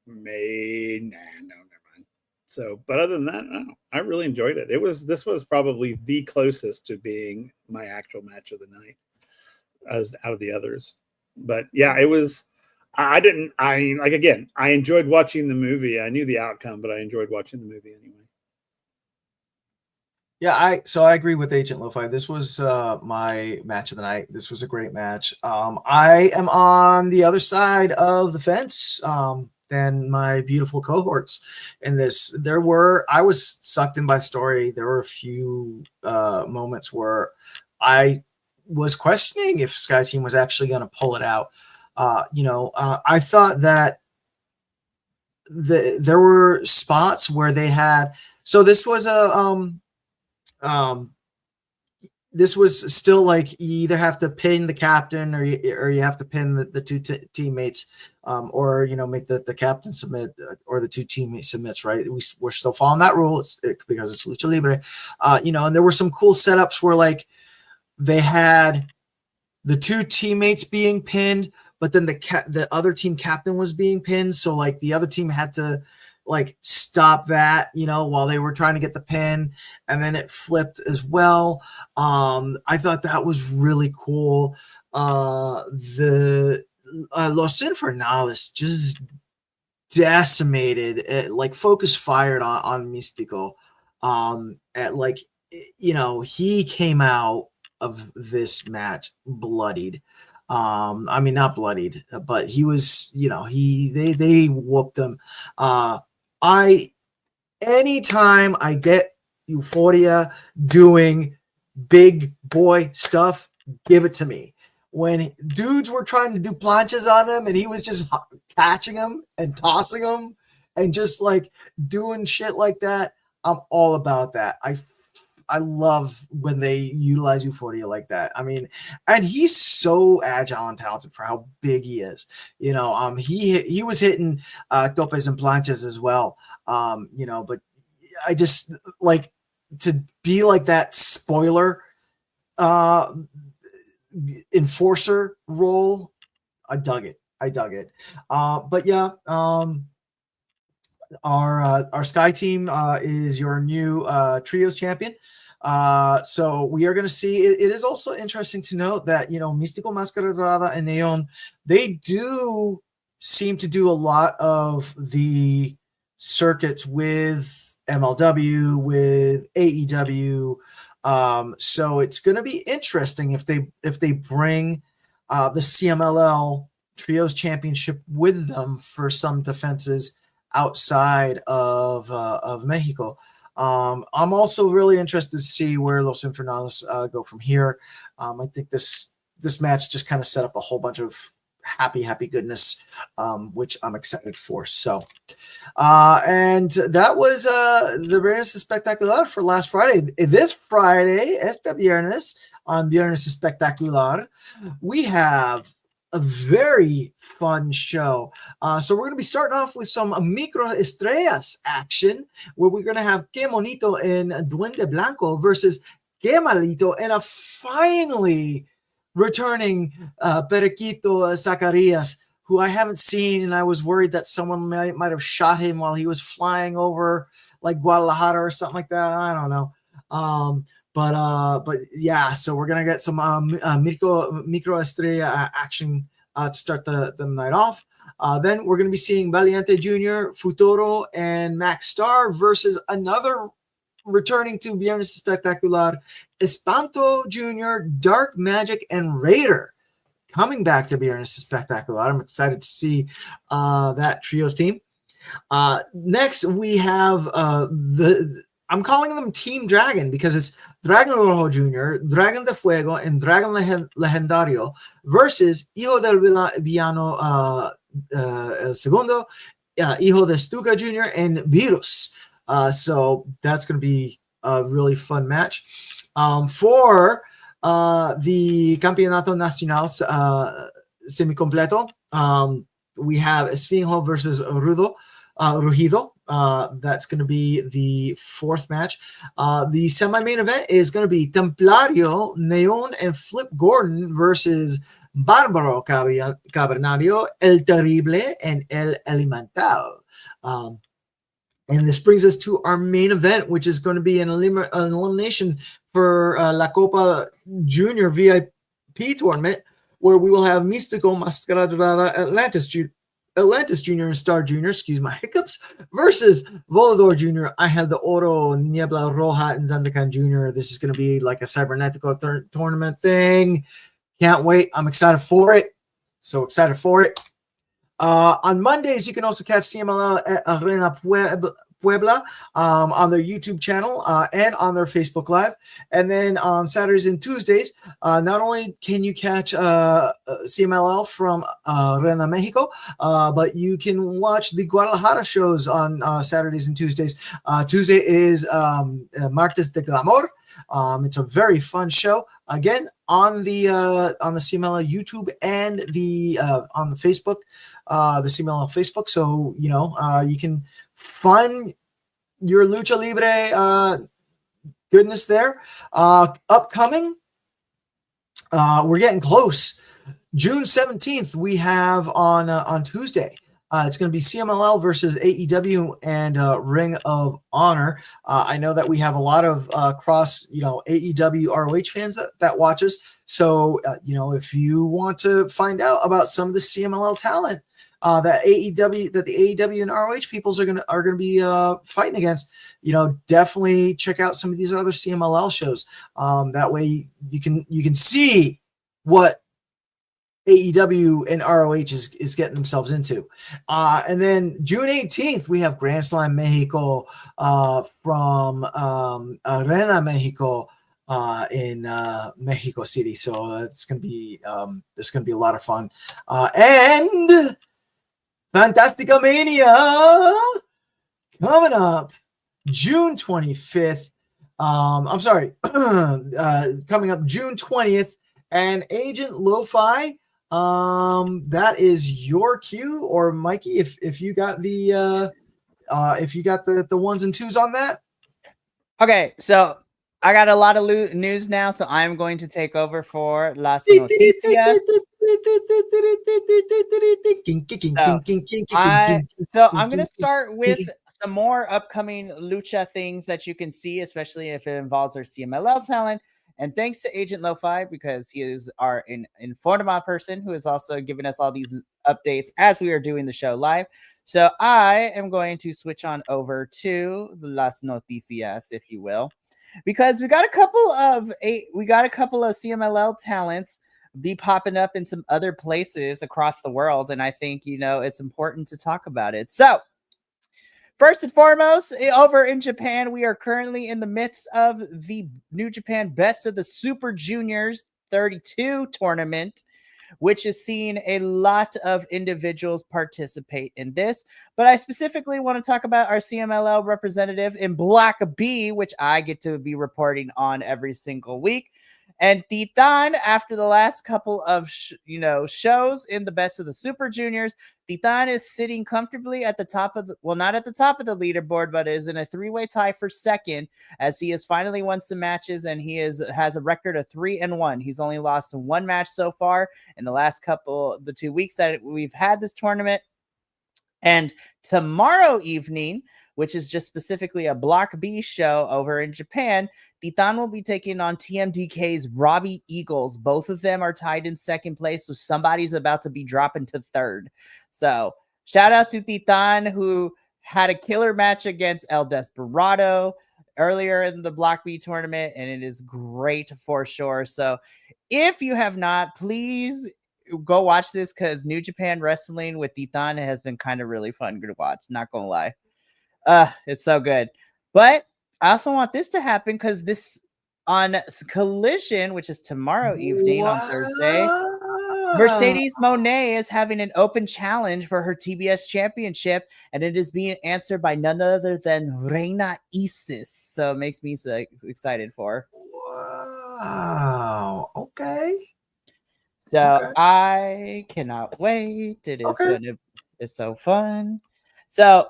no, never mind. So, but other than that, no, I really enjoyed it. This was probably the closest to being my actual match of the night as out of the others. But yeah, it was. I enjoyed watching the movie. I knew the outcome, but I enjoyed watching the movie anyway. Yeah, I agree with Agent Lo-Fi. This was my match of the night. This was a great match. I am on the other side of the fence than my beautiful cohorts in this. I was sucked in by story. There were a few moments where I was questioning if Sky Team was actually going to pull it out. I thought that there were spots where they had. So this was this was still like you either have to pin the captain or you have to pin the two teammates, or make the captain submit or the two teammates submits. Right, we're still following that rule. Because it's Lucha Libre, and there were some cool setups where like they had the two teammates being pinned, but then the other team captain was being pinned, so like the other team had to like stop that, while they were trying to get the pin, and then it flipped as well. I thought that was really cool. The Los Infernales just decimated it, like focus fired on Mystico. He came out of this match bloodied. I mean, not bloodied, but he was, they whooped him. Anytime I get Euphoria doing big boy stuff, give it to me. When dudes were trying to do planches on him and he was just catching them and tossing them and just like doing shit like that, I'm all about that. I love when they utilize Euphoria like that. I mean, and he's so agile and talented for how big he is. He was hitting topes and planches as well. But I just like to be like that spoiler enforcer role. I dug it. But yeah, our Sky Team is your new trios champion. So we are going to see. It is also interesting to note that Místico, Máscara Dorada, and Neon, they do seem to do a lot of the circuits with MLW, with AEW. So it's going to be interesting if they bring the CMLL Trios Championship with them for some defenses outside of Mexico. I'm also really interested to see where Los Infernales go from here. I think this match just kind of set up a whole bunch of happy goodness, which I'm excited for. So, and that was the Viernes Espectacular for last Friday. This Friday, este viernes, on Viernes Espectacular, we have a very fun show. So we're going to be starting off with some Micro Estrellas action, where we're going to have Que Monito and Duende Blanco versus Que Malito and a finally returning Periquito Zacarias, who I haven't seen, and I was worried that someone might have shot him while he was flying over like Guadalajara or something like that. I don't know. But yeah, so we're gonna get some micro estrella action to start the night off. Then we're gonna be seeing Valiente Jr., Futuro, and Max Star versus another returning to Viernes Espectacular, Espanto Jr., Dark Magic, and Raider coming back to Viernes Espectacular. I'm excited to see that trios team. Next, we have I'm calling them Team Dragon because it's Dragon Rojo Jr., Dragon de Fuego, and Dragon Legendario versus Hijo del Villano El Segundo, Hijo de Stuka Jr., and Virus. So that's going to be a really fun match. For the Campeonato Nacional Semicompleto, we have Esfinjo versus Rugido. That's going to be the fourth match. The semi-main event is going to be Templario, Neon, and Flip Gordon versus Barbaro Cavernario, El Terrible, and El Elemental. And this brings us to our main event, which is going to be an elimination for La Copa Junior VIP tournament, where we will have Místico, Máscara Dorada, Atlantis Jr. and Star Jr., excuse my hiccups, versus Volador Jr., I have the Oro, Niebla Roja, and Zandakan Jr. This is going to be like a Cybernetico tournament thing. Can't wait. I'm excited for it. So excited for it. On Mondays, you can also catch CMLL at Arena Puebla on their YouTube channel and on their Facebook Live. And then on Saturdays and Tuesdays, not only can you catch CMLL from Arena Mexico, but you can watch the Guadalajara shows on Saturdays and Tuesdays. Tuesday is Martes de Glamour. It's a very fun show. Again, on the CMLL YouTube and the on the Facebook, the CMLL Facebook. So you can fund your Lucha Libre goodness there. Upcoming, we're getting close. June 17th, we have on Tuesday. It's going to be CMLL versus AEW and Ring of Honor. I know that we have a lot of cross, AEW ROH fans that watch us. So, if you want to find out about some of the CMLL talent that the AEW and ROH peoples are gonna be fighting against, definitely check out some of these other CMLL shows. That way you can see what AEW and ROH is getting themselves into. And then June 18th, we have Grand Slam Mexico from Arena Mexico in Mexico City. So it's gonna be a lot of fun. And Fantastica Mania coming up June 25th. I'm sorry, coming up June 20th, and Agent Lo-Fi. That is your cue, or Mikey, if you got the ones and twos on that. Okay, so I got a lot of news now, so I'm going to take over for Las Noticias. So I'm going to start with some more upcoming Lucha things that you can see, especially if it involves our CMLL talent. And thanks to Agent Lo-Fi, because he is our Informa person who is also giving us all these updates as we are doing the show live. So I am going to switch on over to Las Noticias, if you will, because we got a couple of CMLL talents be popping up in some other places across the world, and I think it's important to talk about it. So first and foremost, over in Japan, we are currently in the midst of the New Japan Best of the Super Juniors 32 tournament, which is seeing a lot of individuals participate in this. But I specifically want to talk about our CMLL representative in Block B, which I get to be reporting on every single week. And Titan, after the last couple of shows in the Best of the Super Juniors, Titan is sitting comfortably at the top of not at the top of the leaderboard, but is in a three-way tie for second, as he has finally won some matches, and he has a record of 3-1. He's only lost one match so far in the 2 weeks that we've had this tournament. And tomorrow evening, which is just specifically a Block B show over in Japan, Titan will be taking on TMDK's Robbie Eagles. Both of them are tied in second place, so somebody's about to be dropping to third. So shout out to Titan, who had a killer match against El Desperado earlier in the Block B tournament, and it is great for sure. So if you have not, please go watch this, because New Japan Wrestling with Titan has been kind of really fun to watch, not gonna lie. It's so good. But I also want this to happen, because this on Collision, which is tomorrow evening on Thursday, Mercedes Moné is having an open challenge for her TBS championship, and it is being answered by none other than Reina Isis. So it makes me so excited for her. Wow. Okay. So I cannot wait. It's so fun. So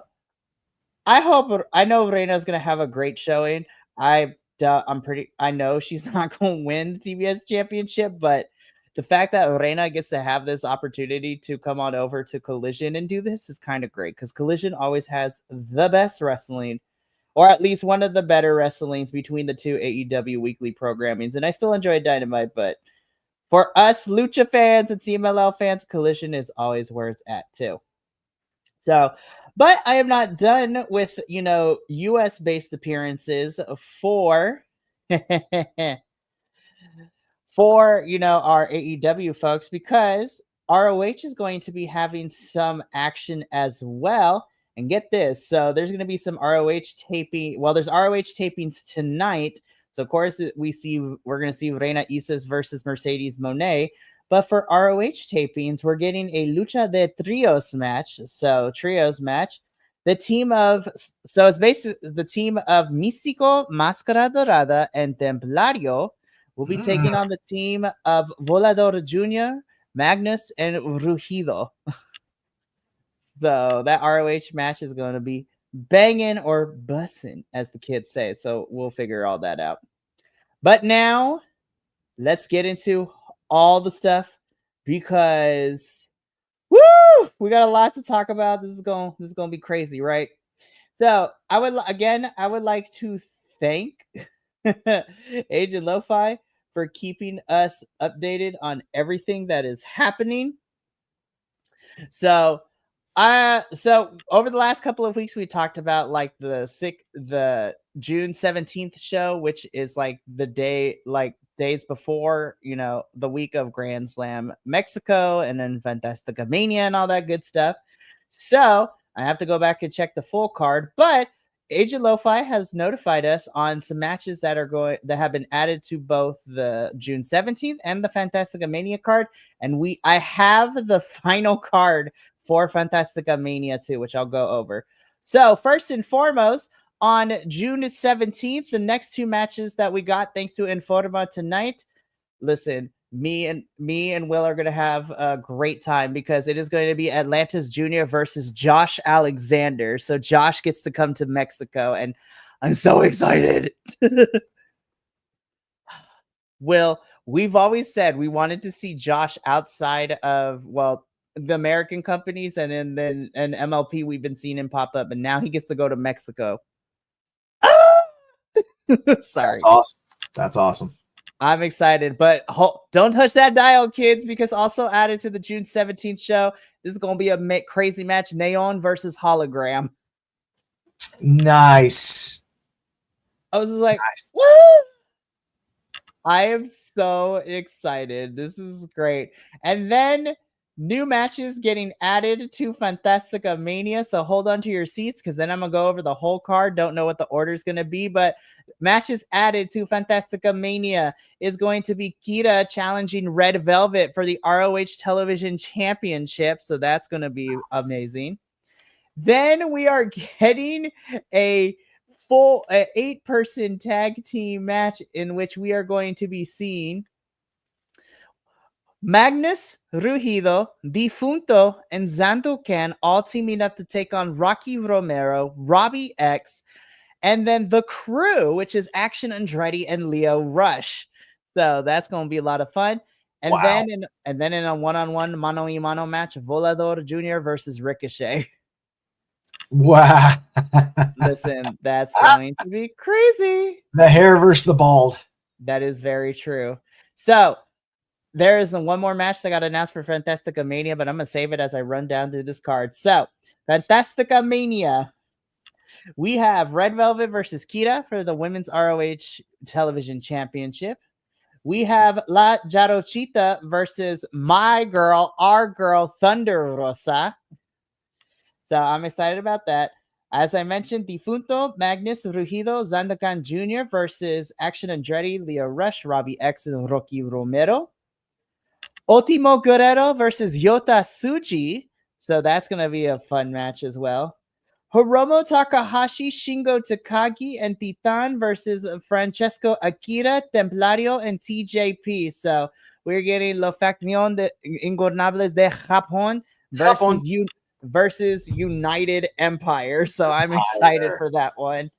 I know Reina's gonna have a great showing. I know she's not gonna win the TBS championship, but the fact that Reina gets to have this opportunity to come on over to Collision and do this is kind of great, because Collision always has the best wrestling, or at least one of the better wrestlings between the two AEW weekly programmings. And I still enjoy Dynamite, but for us Lucha fans and CMLL fans, Collision is always where it's at too. So, but I am not done with, US based appearances for our AEW folks, because ROH is going to be having some action as well. And get this, so there's going to be some ROH taping. Well, there's ROH tapings tonight. So of course we're going to see Reina Isis versus Mercedes Moné. But for ROH tapings, we're getting a Lucha de Trios match. So trios match. It's basically the team of Místico, Máscara Dorada, and Templario will be taking on the team of Volador Jr., Magnus, and Rugido. So that ROH match is going to be banging or bussin', as the kids say. So we'll figure all that out. But now, let's get into all the stuff, because we got a lot to talk about. This is going to be crazy, right? So I would like to thank Agent Lo-Fi for keeping us updated on everything that is happening. So over the last couple of weeks, we talked about like the June 17th show, which is like the days before, the week of Grand Slam Mexico, and then Fantastica Mania and all that good stuff. So I have to go back and check the full card, but Agent Lo-Fi has notified us on some matches that have been added to both the June 17th and the Fantastica Mania card, and I have the final card for Fantastica Mania 2, which I'll go over. So first and foremost, on June 17th, the next two matches that we got, thanks to Informa tonight. Listen, me and Will are going to have a great time, because it is going to be Atlantis Jr. versus Josh Alexander. So Josh gets to come to Mexico, and I'm so excited. Will, we've always said we wanted to see Josh outside of, the American companies, and then MLP we've been seeing him pop up, and now he gets to go to Mexico. Sorry. That's awesome. I'm excited, but don't touch that dial, kids, because also added to the June 17th show, this is going to be a crazy match, Neon versus Hologram. Nice. I was like, nice. I am so excited. This is great. And then new matches getting added to Fantastica Mania. So hold on to your seats because then I'm going to go over the whole card. Don't know what the order is going to be, but matches added to Fantastica Mania is going to be Kira challenging Red Velvet for the ROH Television Championship. So that's going to be amazing. Then we are getting a full 8-person tag team match in which we are going to be seeing Magnus, Rugido, Difunto, and Zandokan all teaming up to take on Rocky Romero, Robbie X, and then the Crew, which is Action Andretti and Leo Rush. So that's going to be a lot of fun. And then in a one-on-one mano-y-mano match, Volador Jr. versus Ricochet. Wow. Listen, that's going to be crazy. The hair versus the bald. That is very true. So there is one more match that got announced for Fantastica Mania, but I'm going to save it as I run down through this card. So Fantastica Mania. We have Red Velvet versus Kira for the Women's ROH Television Championship. We have La Jarochita versus my girl, our girl, Thunder Rosa. So I'm excited about that. As I mentioned, Difunto, Magnus, Rugido, Zandokan Jr. versus Action Andretti, Leo Rush, Robbie X, and Rocky Romero. Ultimo Guerrero versus Yota Tsuji. So that's going to be a fun match as well. Hiromu Takahashi, Shingo Takagi, and Titan versus Francesco Akira, Templario, and TJP. So we're getting La Facción de Ingobernables de Japón versus United Empire. So I'm excited for that one.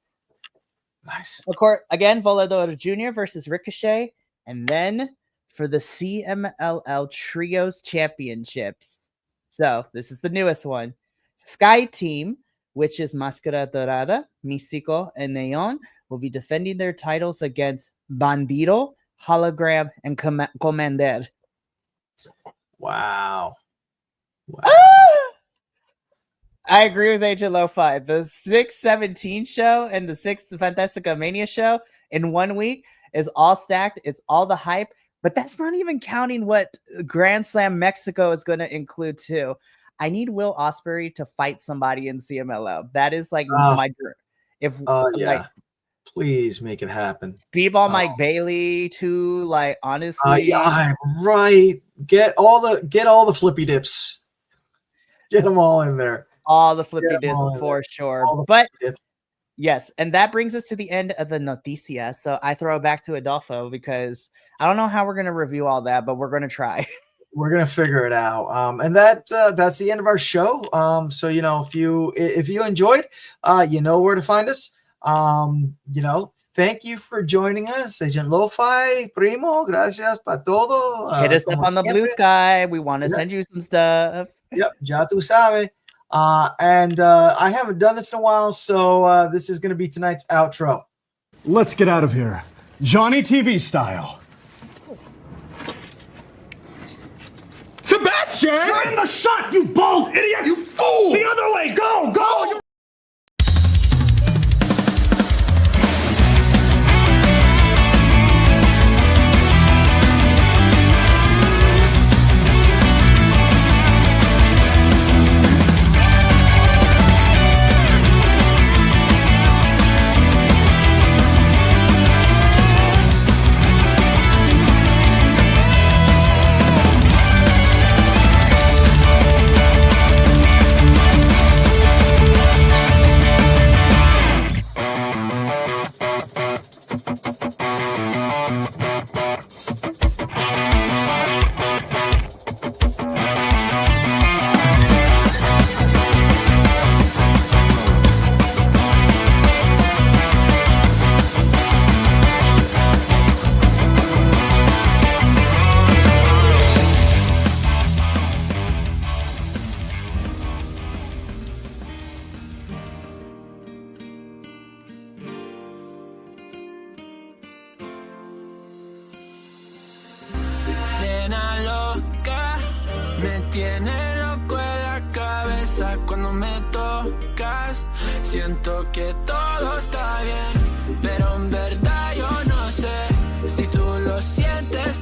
Nice. Of course, again, Volador Jr. versus Ricochet. And then for the CMLL Trios Championships. So this is the newest one. Sky Team, which is Máscara Dorada, Místico, and Neon, will be defending their titles against Bandido, Hologram, and Commander. Wow. I agree with Agent Lo-Fi. The 6/17 show and the 6th Fantastica Mania show in 1 week is all stacked. It's all the hype, but that's not even counting what Grand Slam Mexico is going to include too. I need Will Ospreay to fight somebody in CMLL. That is like my dream. Like, please make it happen. Speedball Mike Bailey too. Like honestly, right. Get all the flippy dips. Get them all in there. All the flippy dips for sure. But yes, and that brings us to the end of the noticia. So I throw it back to Adolfo because I don't know how we're gonna review all that, but we're gonna try. We're gonna figure it out. And that's the end of our show. So if you enjoyed, you know where to find us. Thank you for joining us, Agent Lo-Fi, Primo. Gracias para todo. Hit us up on the Blue Sky. We want to send you some stuff. Yep, ya tu sabe. And I haven't done this in a while, so this is gonna be tonight's outro. Let's get out of here, Johnny TV style. Sebastian! You're in the shot, you bald idiot! You fool! The other way! Go! Go! tiene loco en la cabeza cuando me tocas. Siento que todo está bien, pero en verdad yo no sé si tú lo sientes.